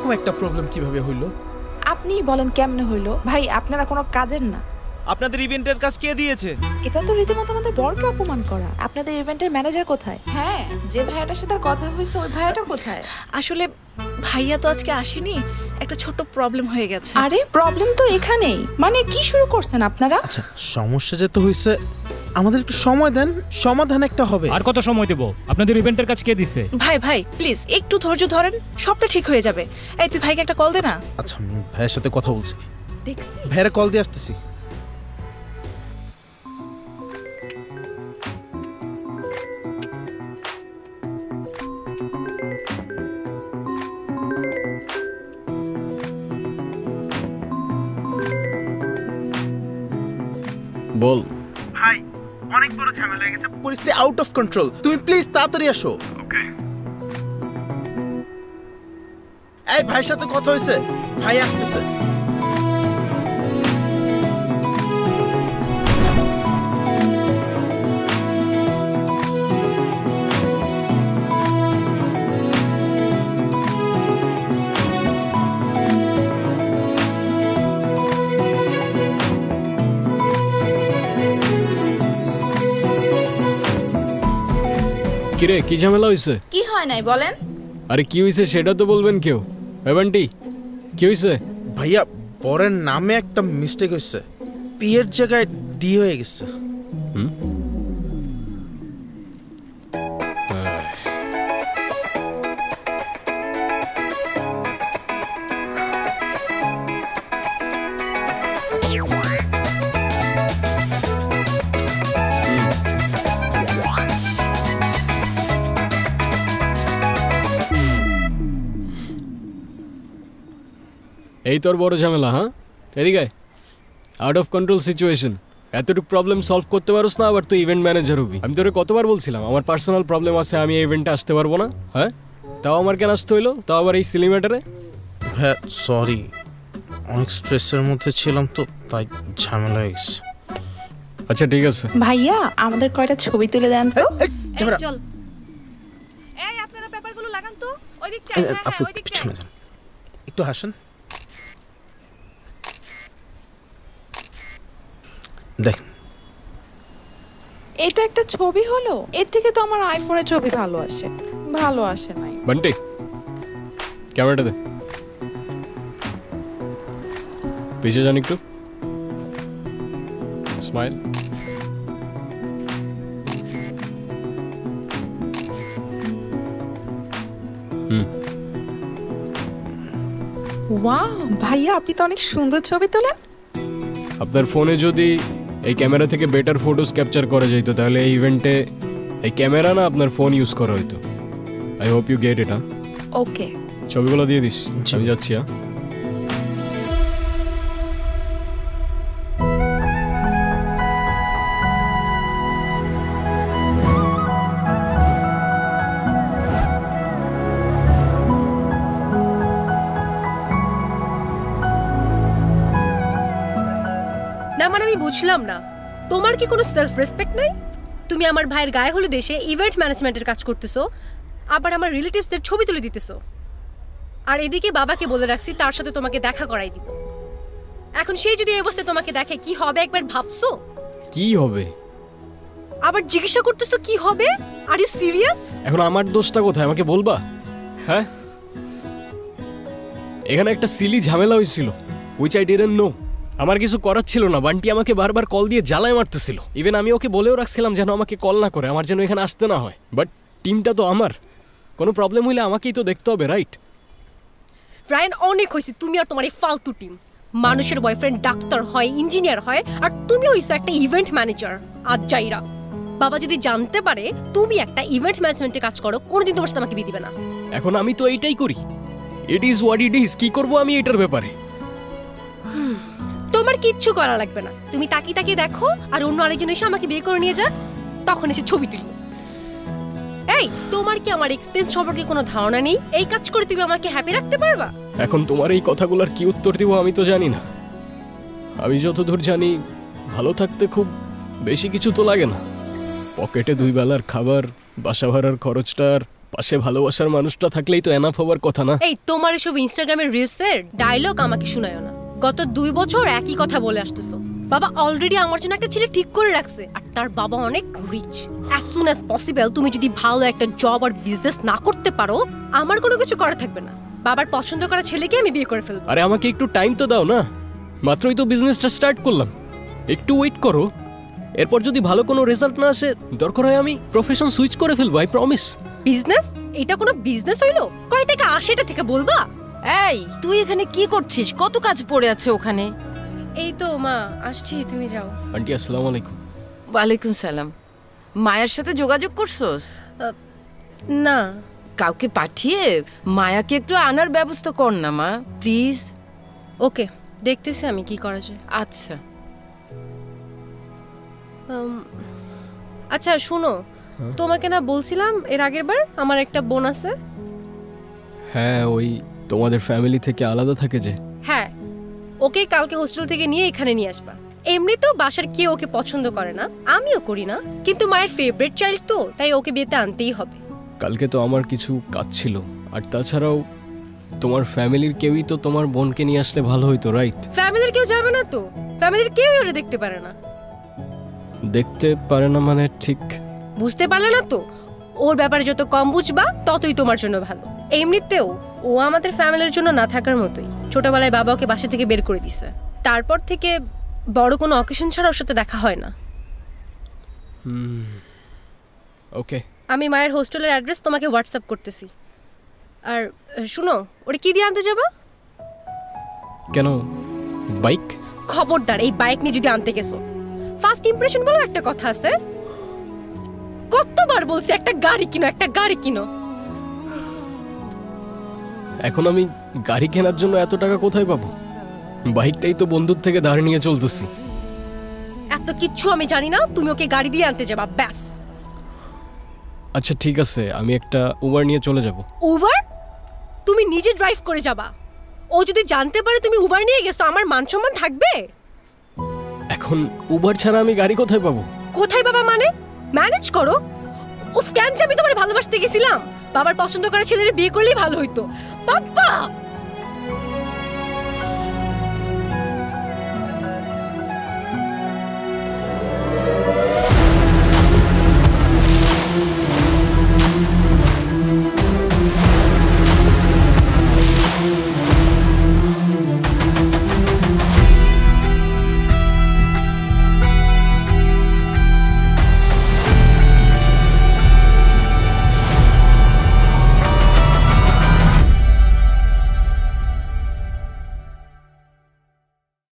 এরকম একটা প্রবলেম কিভাবে হইলো? আপনিই বলেন কেমনে হইলো? ভাই আপনারা কোনো কাজের না। আপনাদের ইভেন্টের কাজ কে দিয়েছে? এটা তো রীতিমতো আমাদের বরকে অপমান করা। আপনাদের ইভেন্টের ম্যানেজার কোথায়? হ্যাঁ, যে ভাইয়াটার সাথে কথা হয়েছে ওই ভাইয়াটা কোথায়? আসলে ভাইয়া তো আজকে আসেনি, একটা ছোট প্রবলেম হয়ে গেছে। আরে প্রবলেম তো এখানেই, মানে কি শুরু করছেন আপনারা? আচ্ছা সমস্যা যেতে হয়েছে, আমাদের একটু সময় দেন, সমাধান একটা হবে। আর কত সময় দেব? আপনাদের ইভেন্টের কাজ কে দিছে? ভাই ভাই প্লিজ একটু ধৈর্য ধরেন, সবটা ঠিক হয়ে যাবে। এই তুই ভাইকে একটা কল দে না। আচ্ছা ভাইয়ের সাথে কথা বলছি, দেখছি ভাইয়ের কল দিয়ে আসতেছি। বল ভাই অনেক বড় ঝামেলা হয়ে গেছে। পরিস্থিতি আউট অফ কন্ট্রোল, তুমি প্লিজ তাড়াতাড়ি আসো। ওকে এই ভাইয়ের সাথে কথা হয়েছে, ভাই আসতেছে। কিরে কি ঝামেলা হইছে? কি হয় নাই বলেন? আরে কি হইছে সেটা তো বলবেন কেউ। এভান্টি কি হইছে? ভাইয়া পরের নামে একটা মিস্টেক হয়েছে, পি এর জায়গায় ডি হয়ে গেছে। এই তোর বড় ঝামেলা? হ্যাঁ এদিকে আউট অফ কন্ট্রোল সিচুয়েশন, এতটুকু প্রবলেম সলভ করতে পারোস না, আবার তুই ইভেন্ট ম্যানেজার হবি। আমি তোরে কতবার বলছিলাম আমার পার্সোনাল প্রবলেম আছে, আমি এই ইভেন্টে আসতে পারবো না। হ্যাঁ তাও আমার কেন আসতে হইলো, তাও আবার এই সিলি ম্যাটারে? হ্যাঁ সরি, অনেক স্ট্রেসের মধ্যে ছিলাম তো তাই ঝামেলা হয়ে গেছে। আচ্ছা ঠিক আছে। ভাইয়া আমাদের কয়টা ছবি তুলে দেন তো। চল এই আপনারা পেপারগুলো লাগান তো ওই দিকটা। আপু পিছনে যান, একটু হাসেন। দেখেন এটা একটা ছবি হলো, এর থেকে তো আমার আইফোনের ছবি ভালো আসে। ভালো আসে নাই। বান্টি ক্যামেরাটা দে, পিছিয়ে যান একটু, স্মাইল। ওয়াও ভাইয়া আপনি তো অনেক সুন্দর ছবি তোলেন। আপনার ফোনে যদি এই ক্যামেরা থেকে বেটার ফটোস ক্যাপচার করা যেত তাহলে এই ইভেন্টে এই ক্যামেরা না আপনার ফোন ইউজ করা হইতো। I hope you get it. Okay ছবিগুলো দিয়ে দিস, আমি যাচ্ছি। হ্যাঁ না মানে আমি বুঝলাম না, তোমার কি কোনো সেলফ রেসপেক্ট নাই? তুমি আমার ভাইয়ের গায়ে হলুদ এসে ইভেন্ট ম্যানেজমেন্টের কাজ করতেছো, আবার আমার রিলেটিভসদের ছবি তুলে দিতেছো, আর এদিকে বাবাকে বলে রাখছি তার সাথে তোমাকে দেখা করাই দিব। এখন সেই যদি এই অবস্থায় তোমাকে দেখে কি হবে একবার ভাবছো? কি হবে? আবার জিজ্ঞাসা করতেছো কি হবে? Are you serious? এখন আমার দোষটা কোথায় আমাকে বলবা? হ্যাঁ এখানে একটা সিলি ঝামেলা হয়েছিল, উইচ আই ডিডন্ট নো। আমার কিছু করার ছিল না, বান্টি আমাকে বারবার কল দিয়ে জ্বালায় মারতেছিল। ইভেন আমি ওকে বলেও রাখছিলাম যেন আমাকে কল না করে, আমার যেন এখানে আসতে না হয়। বাট টিমটা তো আমার, কোনো প্রবলেম হইলে আমাকেই তো দেখতে হবে, রাইট? রায়ান অনেক হয়েছে তুমি আর তোমার এই ফালতু টিম। মানুষের বয়ফ্রেন্ড ডাক্তার হয়, ইঞ্জিনিয়ার হয়, আর তুমি হইছো একটা ইভেন্ট ম্যানেজার। আজ যাইরা বাবা যদি জানতে পারে তুমি একটা ইভেন্ট ম্যানেজমেন্টে কাজ করো, কোনোদিন তোমার সাথে আমাকে বিয়ে দিবে না। এখন আমি তো এইটাই করি, it is what it is. কি করবো আমি এটার ব্যাপারে? তোমার কিচ্ছু করা লাগবে না, তুমি তাকিয়ে তাকিয়ে দেখো আর অন্য আরেকজন এসে আমাকে বিয়ে করে নিয়ে যাক, তখন এসে ছবি তুলবো। এই তোমার কি আমার এক্সপেন্স সম্পর্কে কোনো ধারণা নেই? এই কাজ করে তুমি আমাকে হ্যাপি রাখতে পারবা? এখন তোমার এই কথাগুলোর কি উত্তর দিব আমি তো জানি না। আমি যতদূর জানি ভালো থাকতে খুব বেশি কিছু তো লাগে না, পকেটে 2 বেলার খাবার, বাসা ভাড়ার খরচটা আর পাশে ভালোবাসার মানুষটা থাকলেই তো এনাফ হওয়ার কথা না? এই তোমার এসব ইনস্টাগ্রামের রিলসের ডায়লগ আমাকে শোনায়ও না। গত 2 বছর একই কথা বলে আসতেছো। বাবা অলরেডি আমার জন্য একটা ছেলে ঠিক করে রাখছে, আর তার বাবা অনেক rich. As soon as possible তুমি যদি ভালো একটা জব আর বিজনেস না করতে পারো, আমার কোনো কিছু করা থাকবে না। বাবার পছন্দ করা ছেলেকে আমি বিয়ে করে ফেলবো। আরে আমাকে একটু টাইম তো দাও না, মাত্রই তো বিজনেসটা স্টার্ট করলাম, একটু ওয়েট করো। এরপর যদি ভালো কোনো রেজাল্ট না আসে, দরকার হয় আমি প্রফেশন সুইচ করে ফেলবো, আই প্রমিস। বিজনেস? এটা কোনো বিজনেস হইলো? কয় টাকা আসে এটা থেকে বলবা? এই তুই এখানে কি করছিস? কত কাজ পড়ে আছে ওখানে। এই তো মা আসছি, তুমি যাও। আন্টি আসসালামু আলাইকুম। ওয়ালাইকুম সালাম। মায়ের সাথে যোগাযোগ করছস? না। কাউকে পাঠিয়ে মায়াকে একটু আনার ব্যবস্থা কর না মা, প্লিজ। ওকে, দেখতেছি আমি কি করা যায়। আচ্ছা আচ্ছা শুনো, তোমাকে না বলছিলাম এর আগের বার আমার একটা বোন আছে? হ্যাঁ, ওই তোমাদের ফ্যামিলি থেকে আলাদা থাকে যে। হ্যাঁ, ওকে কালকে হোস্টেল থেকে নিয়ে এখানে নিয়ে আসবা। এমনিতেও বাসার কেউ ওকে পছন্দ করে না, আমিও করি না, কিন্তু মায়ের ফেভারিট চাইল্ড তো, তাই ওকে বিয়েতে আনতেই হবে। কালকে তো আমার কিছু কাজ ছিল, আর তাছাড়াও তোমার ফ্যামিলির কেউই তো তোমার বোনকে নিয়ে আসলে ভালো হইতো, রাইট? ফ্যামিলির কেউ যাবে না তো, ফ্যামিলির কেউই ওরে দেখতে পারে না। দেখতে পারে না মানে? ঠিক বুঝতে পারলে না তো, ওর ব্যাপারে যত কম বুঝবা ততই তোমার জন্য ভালো। এমনিতেও ও আমাদের ফ্যামিলির জন্য না থাকার মতোই। ছোটবেলায় বাবা ওকে বাসা থেকে বের করে দিছে, তারপর থেকে বড় কোনো অকেশন ছাড়া ওর সাথে দেখা হয় না। ওকে, আমি মায়ের হোস্টেলের অ্যাড্রেস তোমাকে হোয়াটসঅ্যাপ করতেছি। আর শুনো, ওরে কি দিয়ে আনতে যাবা? কেন, বাইক? খবরদার, এই বাইক নিয়ে যদি আনতে গেছো, ফার্স্ট ইমপ্রেশন বলো একটা কথা আছে। কতবার বলছি একটা গাড়ি কিনো, একটা গাড়ি কিনো। এখন আমি গাড়ি কেনার জন্য এত টাকা কোথায় পাবো? বাইকটাই তো বন্ধুর থেকে ধার নিয়ে চলতেছি। এত কিচ্ছু আমি জানি না, তুমি ওকে গাড়ি দিয়ে আনতে যাবা, ব্যাস। আচ্ছা ঠিক আছে, আমি একটা উবার নিয়ে চলে যাব। উবার? তুমি নিজে ড্রাইভ করে যাবা? ও যদি জানতে পারে তুমি উবার নিয়ে গেছো, আমার মান সম্মান থাকবে? এখন উবার ছাড়া আমি গাড়ি কোথায় পাবো? কোথায় বাবা মানে? ম্যানেজ করো। উফ, কেন যে আমি তোমার ভালোবাসতে গেছিলাম। বাবার পছন্দ করা ছেলের বিয়ে করলেই ভালো হইতো। বাবা